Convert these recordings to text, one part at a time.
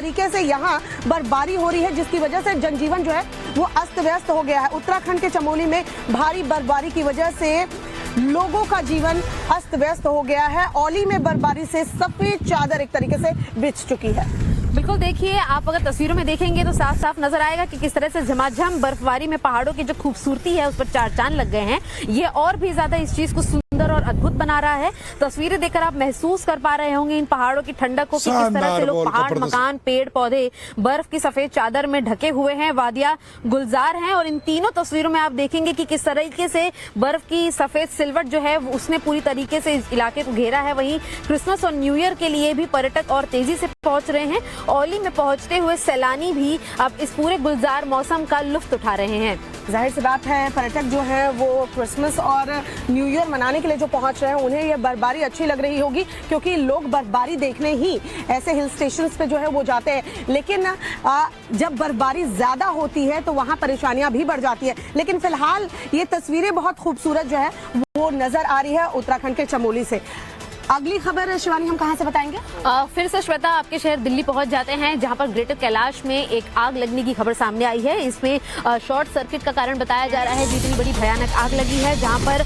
तरीके से यहाँ बर्फबारी हो रही है, जिसकी वजह से जनजीवन जो है वो अस्त व्यस्त हो गया है। उत्तराखंड के चमोली में भारी बर्फबारी की वजह से लोगों का जीवन अस्त व्यस्त हो गया है। औली में बर्फबारी से सफेद चादर एक तरीके से बिछ चुकी है। बिल्कुल, देखिए आप अगर तस्वीरों में देखेंगे तो साफ साफ नजर आएगा कि किस तरह से झमाझम बर्फबारी में पहाड़ों की जो खूबसूरती है उस पर चार चांद लग गए हैं। ये और भी ज्यादा इस चीज को सुंदर और अद्भुत बना रहा है। तस्वीरें देखकर आप महसूस कर पा रहे होंगे इन पहाड़ों की ठंडक को कि किस तरह से लोग पहाड़, मकान, पेड़ पौधे बर्फ की सफेद चादर में ढके हुए हैं। वादियां गुलजार हैं और इन तीनों तस्वीरों में आप देखेंगे कि किस तरीके से बर्फ की सफेद सिलवट जो है उसने पूरी तरीके से इस इलाके को घेरा है। वहीं क्रिसमस और न्यू ईयर के लिए भी पर्यटक और तेजी से पहुंच रहे हैं। औली में पहुंचते हुए सैलानी भी अब इस पूरे गुलजार मौसम का लुत्फ उठा रहे हैं। जाहिर सी बात है, पर्यटक जो है वो क्रिसमस और न्यू ईयर मनाने के लिए जो पहुंच रहे हैं उन्हें ये बर्फबारी अच्छी लग रही होगी, क्योंकि लोग बर्फबारी देखने ही ऐसे हिल स्टेशंस पे जो है वो जाते हैं। लेकिन जब बर्फबारी ज्यादा होती है तो वहां परेशानियां भी बढ़ जाती है। लेकिन फिलहाल ये तस्वीरें बहुत खूबसूरत जो है वो नजर आ रही है उत्तराखंड के चमोली से। अगली खबर शिवानी हम कहां से बताएंगे? फिर से श्वेता, आपके शहर दिल्ली पहुंच जाते हैं, जहां पर ग्रेटर कैलाश में एक आग लगने की खबर सामने आई है। इसमें शॉर्ट सर्किट का कारण बताया जा रहा है। इतनी बड़ी भयानक आग लगी है, जहां पर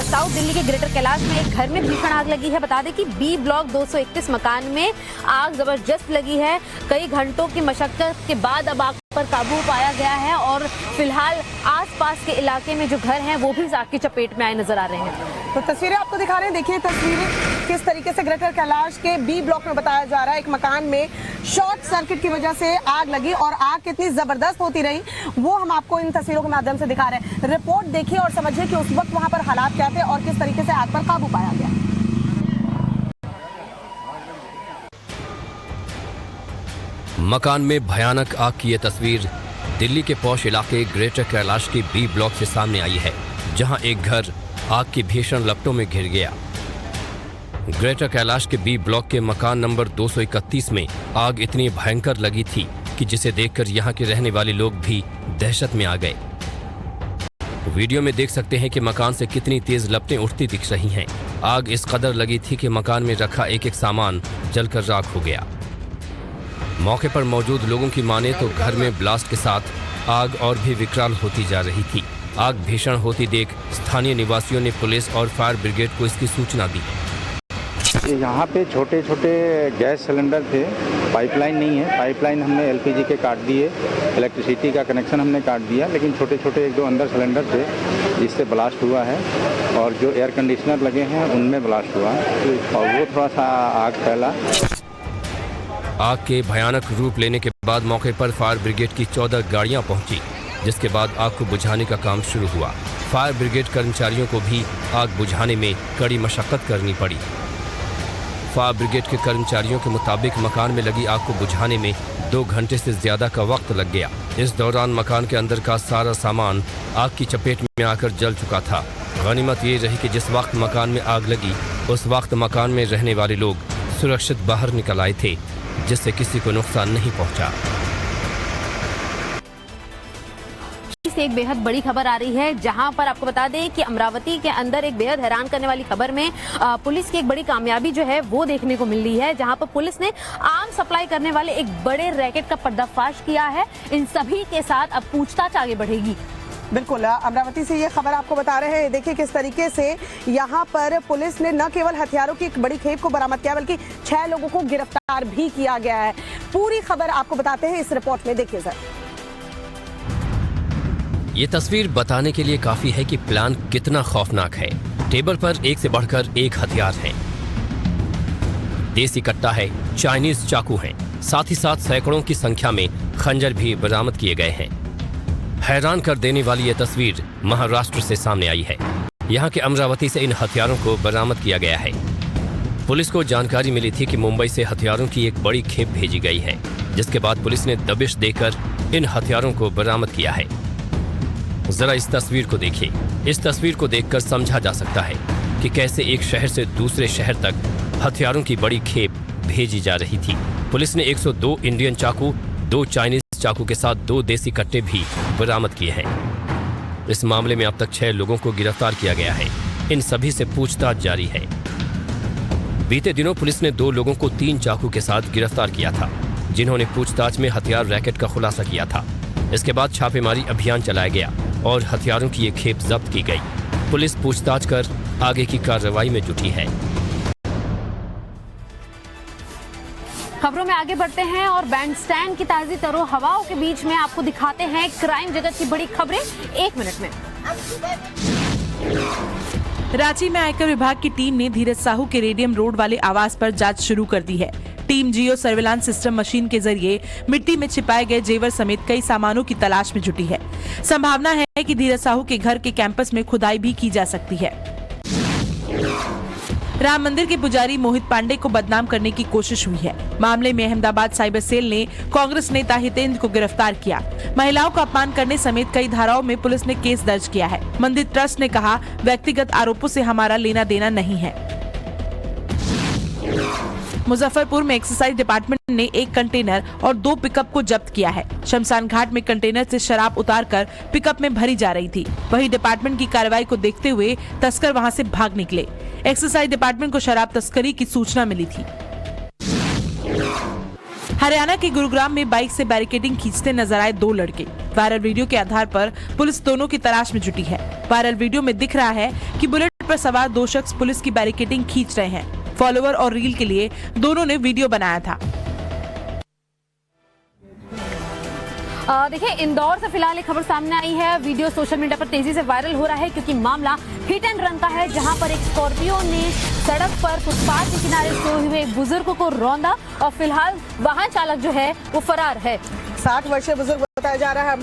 साउथ दिल्ली के ग्रेटर कैलाश में एक घर में भीषण आग लगी है। बता दें कि बी ब्लॉक 231 मकान में आग जबरदस्त लगी है। कई घंटों की मशक्कत के बाद अब आग पर काबू पाया गया है और फिलहाल आसपास के इलाके में जो घर हैं वो भी इस आग की चपेट में आए नजर आ रहे हैं। तो तस्वीरें आपको दिखा रहे हैं, देखिए तस्वीरें किस तरीके से ग्रेटर कैलाश के बी ब्लॉक में बताया जा रहा है एक मकान में शॉर्ट सर्किट की वजह से आग लगी और आग कितनी जबरदस्त होती रही वो हम आपको इन तस्वीरों के माध्यम से दिखा रहे हैं। रिपोर्ट देखिए और समझिए कि उस वक्त वहां पर हालात क्या थे और किस तरीके से आग पर काबू पाया गया। मकान में भयानक आग की यह तस्वीर दिल्ली के पौष इलाके ग्रेटर कैलाश के बी ब्लॉक से सामने आई है, जहां एक घर आग की भीषण लपटों में घिर गया। ग्रेटर कैलाश के बी ब्लॉक के मकान नंबर 231 में आग इतनी भयंकर लगी थी कि जिसे देखकर यहां के रहने वाले लोग भी दहशत में आ गए। वीडियो में देख सकते हैं कि मकान से कितनी तेज लपटें उठती दिख रही हैं। आग इस कदर लगी थी कि मकान में रखा एक एक सामान जलकर राख हो गया। मौके पर मौजूद लोगों की माने तो घर में ब्लास्ट के साथ आग और भी विकराल होती जा रही थी। आग भीषण होती देख स्थानीय निवासियों ने पुलिस और फायर ब्रिगेड को इसकी सूचना दी। यहाँ पे छोटे छोटे गैस सिलेंडर थे, पाइपलाइन नहीं है। पाइपलाइन हमने एलपीजी के काट दिए, इलेक्ट्रिसिटी का कनेक्शन हमने काट दिया, लेकिन छोटे छोटे एक दो अंदर सिलेंडर थे जिससे ब्लास्ट हुआ है और जो एयर कंडीशनर लगे हैं उनमें ब्लास्ट हुआ और वो थोड़ा सा आग फैला। आग के भयानक रूप लेने के बाद मौके पर फायर ब्रिगेड की 14 गाड़ियां पहुंची, जिसके बाद आग को बुझाने का काम शुरू हुआ। फायर ब्रिगेड कर्मचारियों को भी आग बुझाने में कड़ी मशक्कत करनी पड़ी। फायर ब्रिगेड के कर्मचारियों के मुताबिक मकान में लगी आग को बुझाने में 2 घंटे से ज्यादा का वक्त लग गया। इस दौरान मकान के अंदर का सारा सामान आग की चपेट में आकर जल चुका था। गनीमत ये रही कि जिस वक्त मकान में आग लगी उस वक्त मकान में रहने वाले लोग सुरक्षित बाहर निकल आए थे, जिससे किसी को नुकसान नहीं पहुंचा। से एक बेहद बड़ी खबर आ रही है, जहां पर आपको बता दें कि अमरावती के अंदर एक बेहद हैरान करने वाली खबर में पुलिस की एक बड़ी कामयाबी जो है वो देखने को मिल रही है, जहां पर पुलिस ने आम सप्लाई करने वाले एक बड़े रैकेट का पर्दाफाश किया है। इन सभी के साथ अब पूछताछ आगे बढ़ेगी। बिल्कुल, अमरावती से ये खबर आपको बता रहे हैं। देखिए किस तरीके से यहाँ पर पुलिस ने न केवल हथियारों की एक बड़ी खेप को बरामद किया बल्कि 6 लोगों को गिरफ्तार भी किया गया है। पूरी खबर आपको बताते हैं इस रिपोर्ट में, देखिए सर। ये तस्वीर बताने के लिए काफी है कि प्लान कितना खौफनाक है। टेबल पर एक से बढ़कर एक हथियार है। देसी कट्टा है, चाइनीज चाकू हैं, साथ ही साथ सैकड़ों की संख्या में खंजर भी बरामद किए गए हैं। हैरान कर देने वाली यह तस्वीर महाराष्ट्र से सामने आई है। यहाँ के अमरावती से इन हथियारों को बरामद किया गया है। पुलिस को जानकारी मिली थी कि मुंबई से हथियारों की एक बड़ी खेप भेजी गई है, जिसके बाद पुलिस ने दबिश देकर इन हथियारों को बरामद किया है। जरा इस तस्वीर को देखिए। इस तस्वीर को देखकर समझा जा सकता है कि कैसे एक शहर से दूसरे शहर तक हथियारों की बड़ी खेप भेजी जा रही थी। पुलिस ने 102 इंडियन चाकू, 2 चाइनीज चाकू के साथ 2 देसी कट्टे भी बरामद किए हैं। इस मामले में अब तक 6 लोगों को गिरफ्तार किया गया है। इन सभी से पूछताछ जारी है। बीते दिनों पुलिस ने 2 लोगों को 3 चाकू के साथ गिरफ्तार किया था। जिन्होंने पूछताछ में हथियार रैकेट का खुलासा किया था। इसके बाद छापेमारी अभियान चलाया गया और हथियारों की एक खेप जब्त की गई। पुलिस पूछताछ कर आगे की कार्रवाई में जुटी है। खबरों में आगे बढ़ते हैं और बैंड स्टैंड की ताजी तरो हवाओं के बीच में आपको दिखाते हैं क्राइम जगत की बड़ी खबरें 1 मिनट में। रांची में आयकर विभाग की टीम ने धीरज साहू के रेडियम रोड वाले आवास पर जांच शुरू कर दी है। टीम जियो सर्विलांस सिस्टम मशीन के जरिए मिट्टी में छिपाए गए जेवर समेत कई सामानों की तलाश में जुटी है। संभावना है कि धीरज साहू के घर के कैंपस में खुदाई भी की जा सकती है। राम मंदिर के पुजारी मोहित पांडे को बदनाम करने की कोशिश हुई है। मामले में अहमदाबाद साइबर सेल ने कांग्रेस नेता हितेंद्र को गिरफ्तार किया। महिलाओं का अपमान करने समेत कई धाराओं में पुलिस ने केस दर्ज किया है। मंदिर ट्रस्ट ने कहा, व्यक्तिगत आरोपों से हमारा लेना देना नहीं है। मुजफ्फरपुर में एक्साइज डिपार्टमेंट ने एक कंटेनर और 2 पिकअप को जब्त किया है। शमशान घाट में कंटेनर से शराब उतारकर पिकअप में भरी जा रही थी। वहीं डिपार्टमेंट की कार्रवाई को देखते हुए तस्कर वहां से भाग निकले। एक्साइज डिपार्टमेंट को शराब तस्करी की सूचना मिली थी। हरियाणा के गुरुग्राम में बाइक से बैरिकेडिंग खींचते नजर आए 2 लड़के। वायरल वीडियो के आधार पर पुलिस दोनों की तलाश में जुटी है। वायरल वीडियो में दिख रहा है कि बुलेट पर सवार 2 शख्स पुलिस की बैरिकेडिंग खींच रहे हैं। फॉलोवर और रील के लिए दोनों ने वीडियो बनाया था। देखिए, इंदौर से फिलहाल एक खबर सामने आई है। वीडियो सोशल मीडिया पर तेजी से वायरल हो रहा है क्योंकि मामला हिट एंड रन का है, जहां पर एक स्कॉर्पियो ने सड़क पर फुटपाथ के किनारे सोए हुए एक बुजुर्ग को रौंदा और फिलहाल वाहन चालक जो है वो फरार है। 60 वर्षीय बुजुर्ग बताया जा रहा है।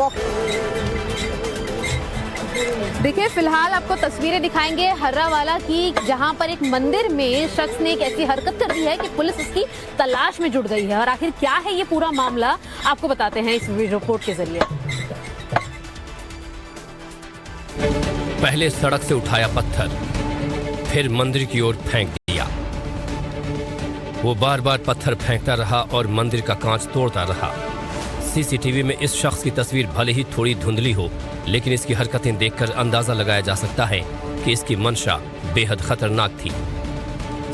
देखिए, फिलहाल आपको तस्वीरें दिखाएंगे हर्रावाला की, जहां पर एक मंदिर में शख्स ने एक ऐसी हरकत कर दी है कि पुलिस उसकी तलाश में जुट गई है। और आखिर क्या है ये पूरा मामला, आपको बताते हैं इस रिपोर्ट के जरिए। पहले सड़क से उठाया पत्थर, फिर मंदिर की ओर फेंक दिया। वो बार बार पत्थर फेंकता रहा और मंदिर का कांच तोड़ता रहा। सीसीटीवी में इस शख्स की तस्वीर भले ही थोड़ी धुंधली हो, लेकिन इसकी हरकतें देखकर अंदाजा लगाया जा सकता है कि इसकी मंशा बेहद खतरनाक थी।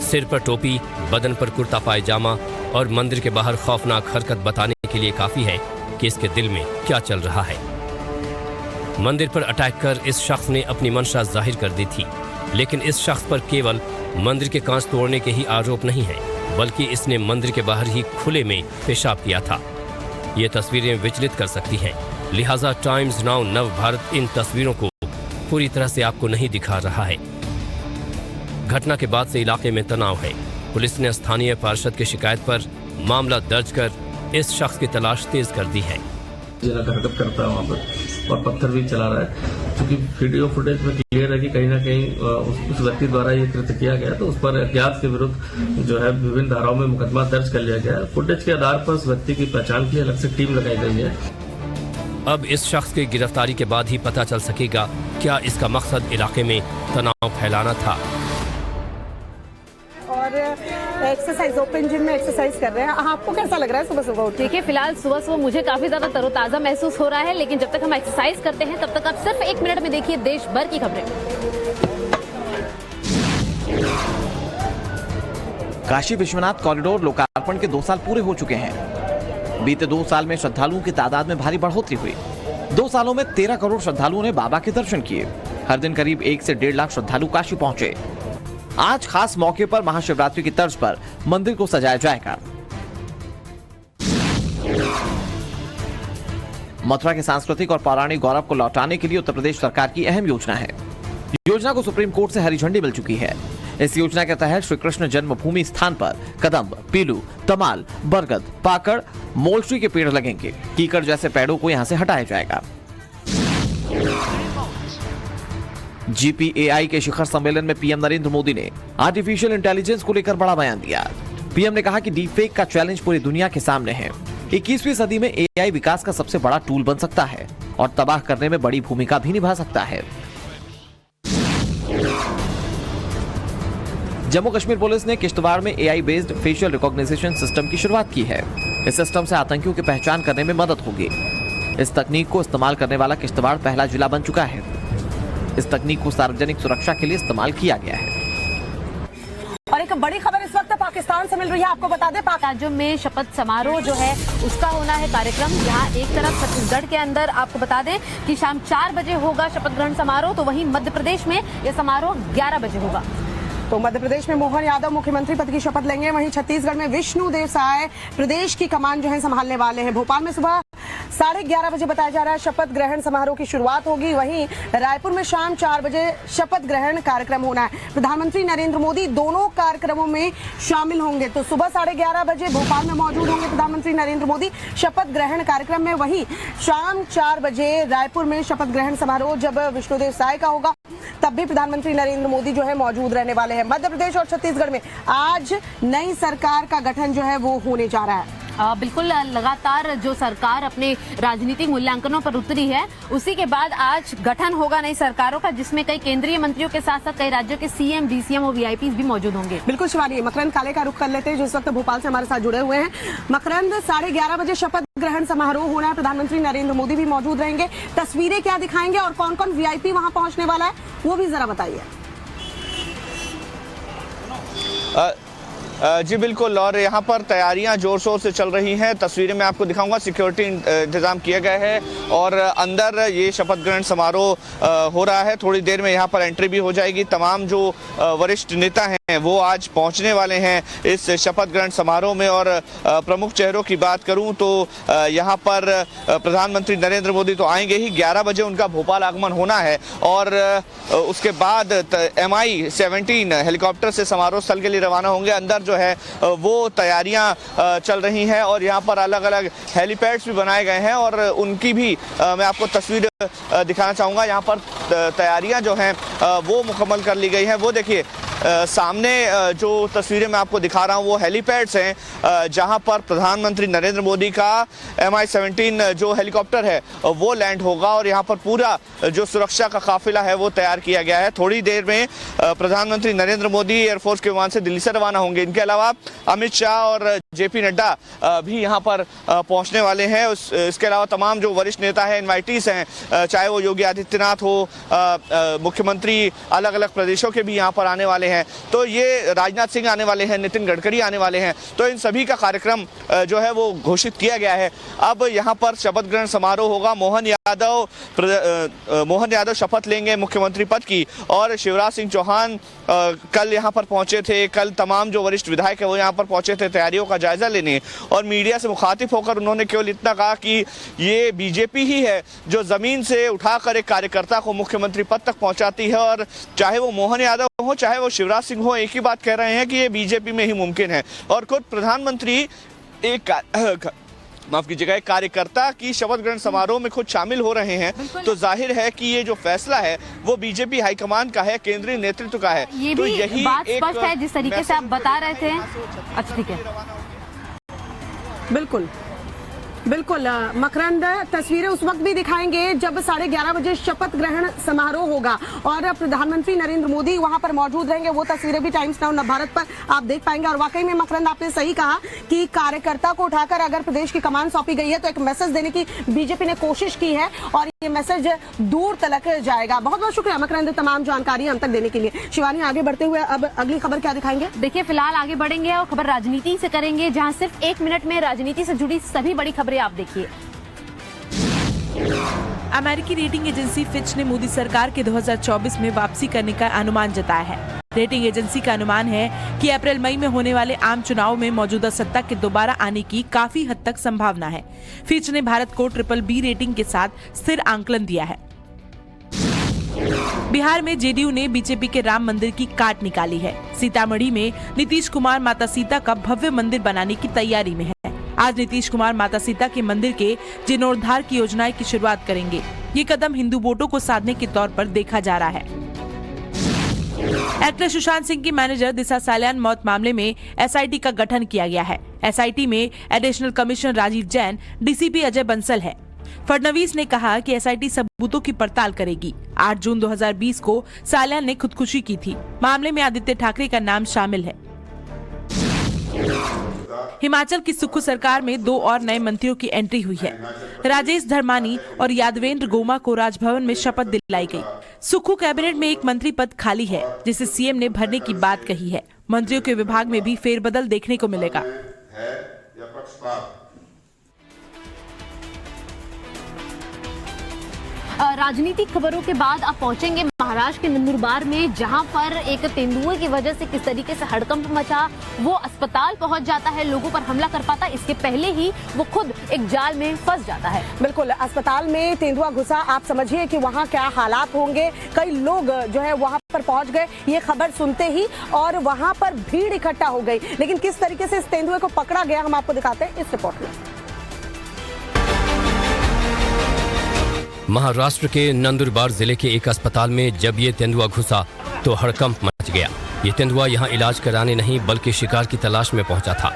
सिर पर टोपी, बदन पर कुर्ता पायजामा और मंदिर के बाहर खौफनाक हरकत बताने के लिए काफी है कि इसके दिल में क्या चल रहा है। मंदिर पर अटैक कर इस शख्स ने अपनी मंशा जाहिर कर दी थी, लेकिन इस शख्स पर केवल मंदिर के कांच तोड़ने के ही आरोप नहीं है, बल्कि इसने मंदिर के बाहर ही खुले में पेशाब किया था। ये तस्वीरें विचलित कर सकती हैं, लिहाजा टाइम्स नाउ नव भारत इन तस्वीरों को पूरी तरह से आपको नहीं दिखा रहा है। घटना के बाद से इलाके में तनाव है। पुलिस ने स्थानीय पार्षद की शिकायत पर मामला दर्ज कर इस शख्स की तलाश तेज कर दी है। हरकत करता है वहाँ पर और पत्थर भी चला रहा है, क्योंकि वीडियो फुटेज में क्लियर है कि कहीं ना कहीं उस व्यक्ति द्वारा ये कृत्य किया गया, तो उस पर अज्ञात के विरुद्ध जो है विभिन्न धाराओं में मुकदमा दर्ज कर लिया गया है। फुटेज के आधार पर उस व्यक्ति की पहचान के लिए अलग से टीम लगाई गई है। अब इस शख्स की गिरफ्तारी के बाद ही पता चल सकेगा क्या इसका मकसद इलाके में तनाव फैलाना था। और एक्सरसाइज, ओपन जिम में एक्सरसाइज कर रहे हैं। आपको कैसा लग रहा है सुबह सुबह उठ? देखिए, फिलहाल सुबह सुबह मुझे काफी ज्यादा तरोताजा महसूस हो रहा है, लेकिन जब तक हम एक्सरसाइज करते हैं तब तक आप सिर्फ 1 मिनट में देखिए देश भर की खबरें। काशी विश्वनाथ कॉरिडोर लोकार्पण के 2 साल पूरे हो चुके हैं। बीते 2 साल में श्रद्धालुओं की तादाद में भारी बढ़ोतरी हुई। 2 सालों में 13 करोड़ श्रद्धालुओं ने बाबा के दर्शन किए। हर दिन करीब 1 से 1.5 लाख श्रद्धालु काशी पहुंचे। आज खास मौके पर महाशिवरात्रि की तर्ज पर मंदिर को सजाया जाएगा। मथुरा के सांस्कृतिक और पौराणिक गौरव को लौटाने के लिए उत्तर प्रदेश सरकार की अहम योजना है। योजना को सुप्रीम कोर्ट से हरी झंडी मिल चुकी है। इस योजना के तहत श्री कृष्ण जन्मभूमि स्थान पर कदम्ब, पीलू, तमाल, बरगद, पाकड़, मोलश्री के पेड़ लगेंगे। कीकड़ जैसे पेड़ों को यहां से हटाया जाएगा। GPAI के शिखर सम्मेलन में पीएम नरेंद्र मोदी ने आर्टिफिशियल इंटेलिजेंस को लेकर बड़ा बयान दिया। पीएम ने कहा कि डीप फेक का चैलेंज पूरी दुनिया के सामने है। 21वीं सदी में AI विकास का सबसे बड़ा टूल बन सकता है और तबाह करने में बड़ी भूमिका भी निभा सकता है। जम्मू कश्मीर पुलिस ने किश्तवाड़ में AI based facial recognition system की शुरुआत की है। इस सिस्टम से आतंकियों की पहचान करने में मदद होगी। इस तकनीक को इस्तेमाल करने वाला किश्तवाड़ पहला जिला बन चुका है। इस तकनीक को सार्वजनिक सुरक्षा के लिए इस्तेमाल किया गया है। और एक बड़ी खबर इस वक्त पाकिस्तान से मिल रही है। आपको बता दें राज्यों में शपथ समारोह जो है उसका होना है कार्यक्रम। यहाँ एक तरफ छत्तीसगढ़ के अंदर आपको बता दें कि शाम 4 बजे होगा शपथ ग्रहण समारोह, तो वहीं मध्य प्रदेश में यह समारोह 11 बजे होगा। तो मध्य प्रदेश में मोहन यादव मुख्यमंत्री पद की शपथ लेंगे, वहीं छत्तीसगढ़ में विष्णुदेव साय प्रदेश की कमान जो है संभालने वाले हैं। भोपाल में सुबह 11:30 बजे बताया जा रहा है शपथ ग्रहण समारोह की शुरुआत होगी। वहीं रायपुर में शाम 4 बजे शपथ ग्रहण कार्यक्रम होना है। प्रधानमंत्री नरेंद्र मोदी दोनों कार्यक्रमों में शामिल होंगे। तो सुबह 11:30 बजे भोपाल में मौजूद होंगे प्रधानमंत्री नरेंद्र मोदी शपथ ग्रहण कार्यक्रम में। वहीं शाम 4 बजे रायपुर में शपथ ग्रहण समारोह जब विष्णुदेव साय का होगा तब भी प्रधानमंत्री नरेंद्र मोदी जो है मौजूद रहने वाले हैं। मध्य प्रदेश और छत्तीसगढ़ में आज नई सरकार का गठन जो है वो होने जा रहा है। बिल्कुल, लगातार जो सरकार अपने राजनीतिक मूल्यांकनों पर उतरी है उसी के बाद आज गठन होगा नई सरकारों का, जिसमें कई केंद्रीय मंत्रियों के साथ साथ कई राज्यों के सीएम, डीसीएम और वीआईपी भी मौजूद होंगे। बिल्कुल शिवानी, मकरंद काले का रुख कर लेते हैं जो इस वक्त भोपाल से हमारे साथ जुड़े हुए हैं। मकरंद, 11:30 बजे शपथ ग्रहण समारोह होना है, प्रधानमंत्री नरेंद्र मोदी भी मौजूद रहेंगे। तस्वीरें क्या दिखाएंगे और कौन कौन वीआईपी वहां पहुंचने वाला है वो भी जरा बताइए। जी बिल्कुल, और यहाँ पर तैयारियां जोर शोर से चल रही हैं। तस्वीरें मैं आपको दिखाऊंगा, सिक्योरिटी इंतजाम किया गया है और अंदर ये शपथ ग्रहण समारोह हो रहा है। थोड़ी देर में यहाँ पर एंट्री भी हो जाएगी। तमाम जो वरिष्ठ नेता हैं वो आज पहुँचने वाले हैं इस शपथ ग्रहण समारोह में। और प्रमुख चेहरों की बात करूँ तो यहाँ पर प्रधानमंत्री नरेंद्र मोदी तो आएंगे ही, 11 बजे उनका भोपाल आगमन होना है और उसके बाद MI-17 हेलीकॉप्टर से समारोह स्थल के लिए रवाना होंगे। अंदर जो है वो तैयारियां चल रही हैं और यहाँ पर अलग अलग हेलीपैड्स भी बनाए गए हैं और उनकी भी मैं आपको तस्वीर दिखाना चाहूँगा। यहाँ पर तैयारियां जो हैं वो मुकम्मल कर ली गई हैं। वो देखिए सामने जो तस्वीरें मैं आपको दिखा रहा हूँ वो हेलीपैड्स हैं जहाँ पर प्रधानमंत्री नरेंद्र मोदी का MI-17 जो हेलीकॉप्टर है वो लैंड होगा और यहाँ पर पूरा जो सुरक्षा का काफिला है वो तैयार किया गया है। थोड़ी देर में प्रधानमंत्री नरेंद्र मोदी एयरफोर्स के विमान से दिल्ली से रवाना होंगे। इनके अलावा अमित शाह और JP नड्डा भी यहाँ पर पहुँचने वाले हैं। इसके अलावा तमाम जो वरिष्ठ नेता हैं, इनवाइटीज हैं, चाहे वो योगी आदित्यनाथ हो, मुख्यमंत्री अलग अलग प्रदेशों के भी यहाँ पर आने वाले हैं। तो ये राजनाथ सिंह आने वाले हैं, नितिन गडकरी आने वाले हैं। तो इन सभी का कार्यक्रम जो है वो घोषित किया गया है। अब यहाँ पर शपथ ग्रहण समारोह होगा। मोहन यादव शपथ लेंगे मुख्यमंत्री पद की और शिवराज सिंह चौहान कल यहाँ पर पहुंचे थे। कल तमाम जो वरिष्ठ विधायक है वो यहाँ पर पहुंचे थे तैयारियों का जायजा लेने और मीडिया से मुखातिब होकर उन्होंने केवल इतना कहा कि ये बीजेपी ही है जो जमीन से उठाकर एक कार्यकर्ता को मुख्यमंत्री पद तक पहुंचाती है और चाहे वो मोहन यादव हो चाहे वो शिवराज सिंह हो, एक ही बात कह रहे हैं कि ये बीजेपी में ही मुमकिन है। और खुद प्रधानमंत्री एक माफ कीजिएगा एक कार्यकर्ता की शपथ ग्रहण समारोह में खुद शामिल हो रहे हैं, तो जाहिर है कि ये जो फैसला है वो बीजेपी हाईकमान का है, केंद्रीय नेतृत्व का है। ये तो भी यही बात एक स्पष्ट है जिस तरीके से आप बता रहे थे। अच्छा ठीक है, बिल्कुल बिल्कुल मकरंद, तस्वीरें उस वक्त भी दिखाएंगे जब 11:30 बजे शपथ ग्रहण समारोह होगा और प्रधानमंत्री नरेंद्र मोदी वहां पर मौजूद रहेंगे। वो तस्वीरें भी टाइम्स नाउ नवभारत पर आप देख पाएंगे। और वाकई में मकरंद, आपने सही कहा कि कार्यकर्ता को उठाकर अगर प्रदेश की कमान सौंपी गई है तो एक मैसेज देने की बीजेपी ने कोशिश की है और ये मैसेज दूर तक जाएगा। बहुत बहुत शुक्रिया मकरंद तमाम जानकारी हम तक देने के लिए। शिवानी, आगे बढ़ते हुए अब अगली खबर क्या दिखाएंगे? देखिए, फिलहाल आगे बढ़ेंगे और खबर राजनीति से करेंगे, जहां सिर्फ 1 मिनट में राजनीति से जुड़ी सभी बड़ी खबरें आप देखिए। अमेरिकी रेटिंग एजेंसी फिच ने मोदी सरकार के 2024 में वापसी करने का अनुमान जताया है। रेटिंग एजेंसी का अनुमान है कि अप्रैल मई में होने वाले आम चुनाव में मौजूदा सत्ता के दोबारा आने की काफी हद तक संभावना है। फिच ने भारत को BBB रेटिंग के साथ स्थिर आंकलन दिया है। बिहार में जेडीयू ने बीजेपी के राम मंदिर की काट निकाली है। सीतामढ़ी में नीतीश कुमार माता सीता का भव्य मंदिर बनाने की तैयारी में है। आज नीतीश कुमार माता सीता के मंदिर के जीर्णोद्धार की योजनाएं की शुरुआत करेंगे। ये कदम हिंदू वोटों को साधने के तौर पर देखा जा रहा है। एक्टर सुशांत सिंह की मैनेजर दिशा सालियान मौत मामले में SIT का गठन किया गया है। SIT में additional commissioner Rajeev Jain, DCP Ajay Bansal है। फडणवीस ने कहा कि SIT सबूतों की पड़ताल करेगी। 8 जून 2020 को सालियान ने खुदकुशी की थी। मामले में आदित्य ठाकरे का नाम शामिल है। हिमाचल की सुक्खू सरकार में 2 और नए मंत्रियों की एंट्री हुई है। राजेश धर्मानी और यादवेंद्र गोमा को राजभवन में शपथ दिलाई गई। सुक्खू कैबिनेट में एक मंत्री पद खाली है जिसे CM ने भरने की बात कही है। मंत्रियों के विभाग में भी फेरबदल देखने को मिलेगा। है या पक्षपात। राजनीतिक खबरों के बाद आप पहुंचेंगे महाराष्ट्र के नंदुरबार में, जहां पर एक तेंदुए की वजह से किस तरीके से हड़कंप मचा। वो अस्पताल पहुंच जाता है, लोगों पर हमला कर पाता, इसके पहले ही वो खुद एक जाल में फंस जाता है। बिल्कुल, अस्पताल में तेंदुआ घुसा, आप समझिए कि वहाँ क्या हालात होंगे। कई लोग जो है वहाँ पर पहुंच गए ये खबर सुनते ही, और वहाँ पर भीड़ इकट्ठा हो गई। लेकिन किस तरीके से इस तेंदुए को पकड़ा गया हम आपको दिखाते हैं इस रिपोर्ट में। महाराष्ट्र के नंदुरबार जिले के एक अस्पताल में जब ये तेंदुआ घुसा तो हड़कंप मच गया। ये तेंदुआ यहाँ इलाज कराने नहीं बल्कि शिकार की तलाश में पहुंचा था।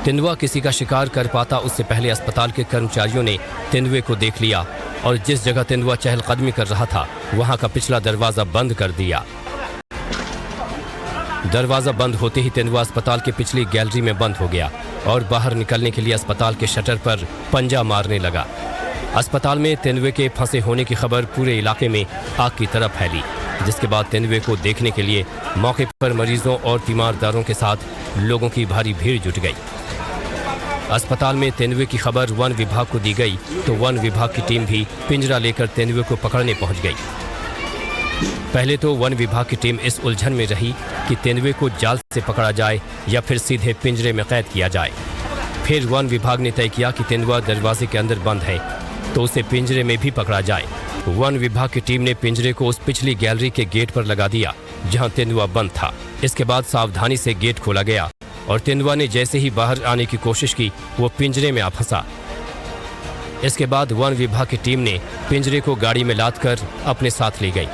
तेंदुआ किसी का शिकार कर पाता उससे पहले अस्पताल के कर्मचारियों ने तेंदुए को देख लिया और जिस जगह तेंदुआ चहलकदमी कर रहा था वहां का पिछला दरवाजा बंद कर दिया। दरवाजा बंद होते ही तेंदुआ अस्पताल के पिछली गैलरी में बंद हो गया और बाहर निकलने के लिए अस्पताल के शटर पर पंजा मारने लगा। अस्पताल में तेंदुए के फंसे होने की खबर पूरे इलाके में आग की तरह फैली, जिसके बाद तेंदुए को देखने के लिए मौके पर मरीजों और तीमारदारों के साथ लोगों की भारी भीड़ जुट गई। अस्पताल में तेंदुए की खबर वन विभाग को दी गई तो वन विभाग की टीम भी पिंजरा लेकर तेंदुए को पकड़ने पहुंच गई। पहले तो वन विभाग की टीम इस उलझन में रही कि तेंदुए को जाल से पकड़ा जाए या फिर सीधे पिंजरे में कैद किया जाए। फिर वन विभाग ने तय किया कि तेंदुआ दरवाजे के अंदर बंद है तो उसे पिंजरे में भी पकड़ा जाए। वन विभाग की टीम ने पिंजरे को उस पिछली गैलरी के गेट पर लगा दिया जहां तेंदुआ बंद था। इसके बाद सावधानी से गेट खोला गया और तेंदुआ ने जैसे ही बाहर आने की कोशिश की वो पिंजरे में आ फंसा। इसके बाद वन विभाग की टीम ने पिंजरे को गाड़ी में लादकर अपने साथ ले गई।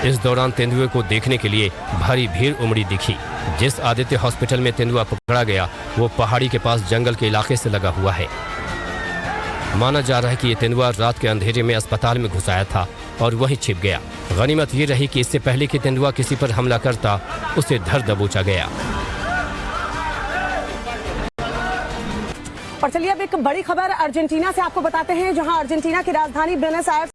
इस दौरान तेंदुए को देखने के लिए भारी भीड़ उमड़ी दिखी। जिस आदित्य हॉस्पिटल में तेंदुआ पकड़ा गया वो पहाड़ी के पास जंगल के इलाके से लगा हुआ है। माना जा रहा है कि ये तेंदुआ रात के अंधेरे में अस्पताल में घुसाया था और वहीं छिप गया। गनीमत ये रही कि इससे पहले कि तेंदुआ किसी पर हमला करता उसे धर दबोचा गया। और चलिए अब एक बड़ी खबर अर्जेंटीना से आपको बताते हैं, जहां अर्जेंटीना की राजधानी ब्यूनस आयर्स